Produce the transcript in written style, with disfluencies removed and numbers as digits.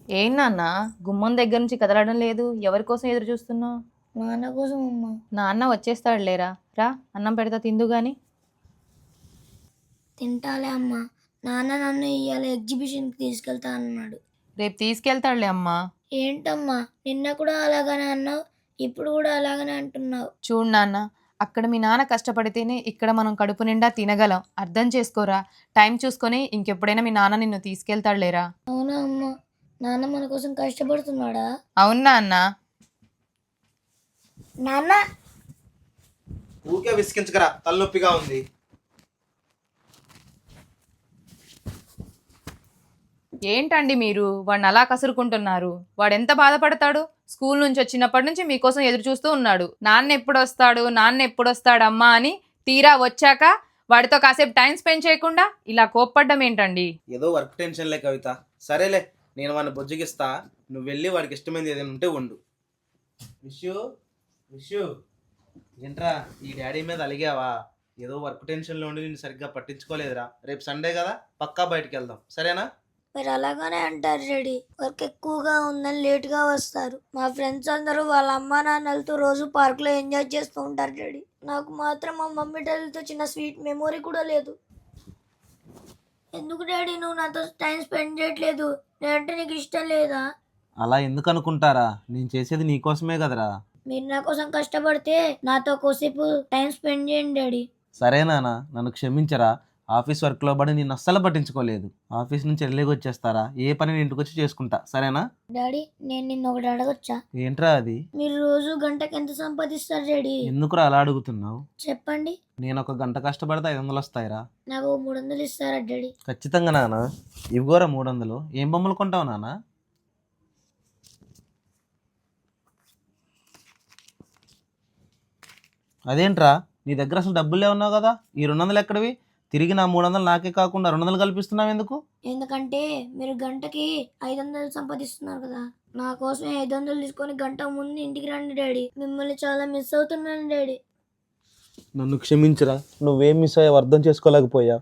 ఏం నాన్న గుమ్మం దగ్గర నుంచి కదలడం లేదు, ఎవరి కోసం ఎదురు చూస్తున్నావు? నాన్న కోసం అమ్మా. నాన్న వచ్చేస్తాడు లేరా, రా అన్నం పెడతా తిందు గాని. తింటాలే అమ్మా. నాన్న నన్ను ఇవాళ ఎగ్జిబిషన్కి తీసుకెళ్తా అన్నాడు. రేపు తీసుకెళ్తాడులే అమ్మా. ఏంటమ్మా, నిన్న కూడా అలాగనే అన్నావు, ఇప్పుడు కూడా అలాగనే అంటున్నావు. చూడు నాన్న, అక్కడ మీ నాన్న కష్టపడితేనే ఇక్కడ మనం కడుపు నిండా తినగలం. అర్థం చేసుకోరా. టైం చూసుకొని ఇంకెప్పుడైనా మీ నాన్న నిన్ను తీసుకెళ్తాడు లేరా. అవునా అమ్మా, నాన్న మన కోసం కష్టపడుతున్నాడా? అవునా అన్న. నాన్న ఊకే విసికించకరా, తలనొప్పిగా ఉంది. ఏంటండి మీరు వాడిని అలా కసురుకుంటున్నారు? వాడు ఎంత బాధపడతాడు? స్కూల్ నుంచి వచ్చినప్పటి నుంచి మీకోసం ఎదురు చూస్తూ ఉన్నాడు. నాన్న ఎప్పుడు వస్తాడు, నాన్న ఎప్పుడు వస్తాడు అమ్మా అని. తీరా వచ్చాక వాడితో కాసేపు టైం స్పెండ్ చేయకుండా ఇలా కోప్పడ్డం ఏంటండి? ఏదో వర్క్ టెన్షన్లే కవిత. సరేలే, నేను వాడిని బొజ్జగిస్తా. నువ్వు వెళ్ళి వాడికి ఇష్టమైనది ఏదైనా ఉంటే వండు. విషు విషు ఏంట్రా ఈ డాడీ మీద అలిగావా? ఏదో వర్క్ టెన్షన్లో ఉండి నేను సరిగ్గా పట్టించుకోలేదురా. రేపు సండే కదా, పక్కా బయటికి వెళ్దాం, సరేనా? మీరు అలాగనే అంటారు డాడీ. వర్క్ ఎక్కువగా ఉందని లేట్గా వస్తారు. మా ఫ్రెండ్స్ అందరూ వాళ్ళ అమ్మా నాన్నలతో రోజు పార్క్లో ఎంజాయ్ చేస్తూ ఉంటారు డాడీ. నాకు మాత్రం మా మమ్మీ డాడీలతో చిన్న స్వీట్ మెమొరీ కూడా లేదు. ఎందుకు డాడీ నువ్వు నాతో టైం స్పెండ్ చేయట్లేదు? నేనంటే నీకు ఇష్టం లేదా? అలా ఎందుకు అనుకుంటారా, నేను చేసేది నీకోసమే కదరా. మీరు నా కోసం కష్టపడితే నాతో కోసేపు టైం స్పెండ్ చేయండి డాడీ. సరే నాన్న, నన్ను క్షమించరా. ఆఫీస్ వర్క్లో పడి నేను అస్సలు పట్టించుకోలేదు. ఆఫీస్ నుంచి ఎర్లీగా వచ్చేస్తారా, ఏ పని నేను ఇంటికి వచ్చి చేసుకుంటా, సరేనా? డాడీ నేను నిన్న ఒకటి అడగొచ్చా? ఏంట్రా అది? మీరు రోజు గంటకి ఎంత సంపాదిస్తారు డాడీ? ఎందుకురా అలా అడుగుతున్నావు? చెప్పండి. నేను ఒక గంట కష్టపడితే 500 వస్తాయిరా. నాకు 300 ఇస్తారా డాడీ? ఖచ్చితంగా నాన్న. ఇవ్వరా 300. ఏం బొమ్మలు కొంటావు నాన్న? అదేంట్రా, నీ దగ్గర అసలు డబ్బులే ఉన్నావు కదా, ఈ 200 ఎక్కడివి? తిరిగి నా 300 నాకే కాకుండా 200 కల్పిస్తున్నావు ఎందుకు? ఎందుకంటే మీరు గంటకి 500 సంపాదిస్తున్నారు కదా. నా కోసం 500 తీసుకొని గంట ముందు ఇంటికి రండి డాడీ. మిమ్మల్ని చాలా మిస్ అవుతున్నాను డాడీ. నన్ను క్షమించరా, నువ్వేం మిస్ అయ్యావు అర్థం చేసుకోలేకపోయా.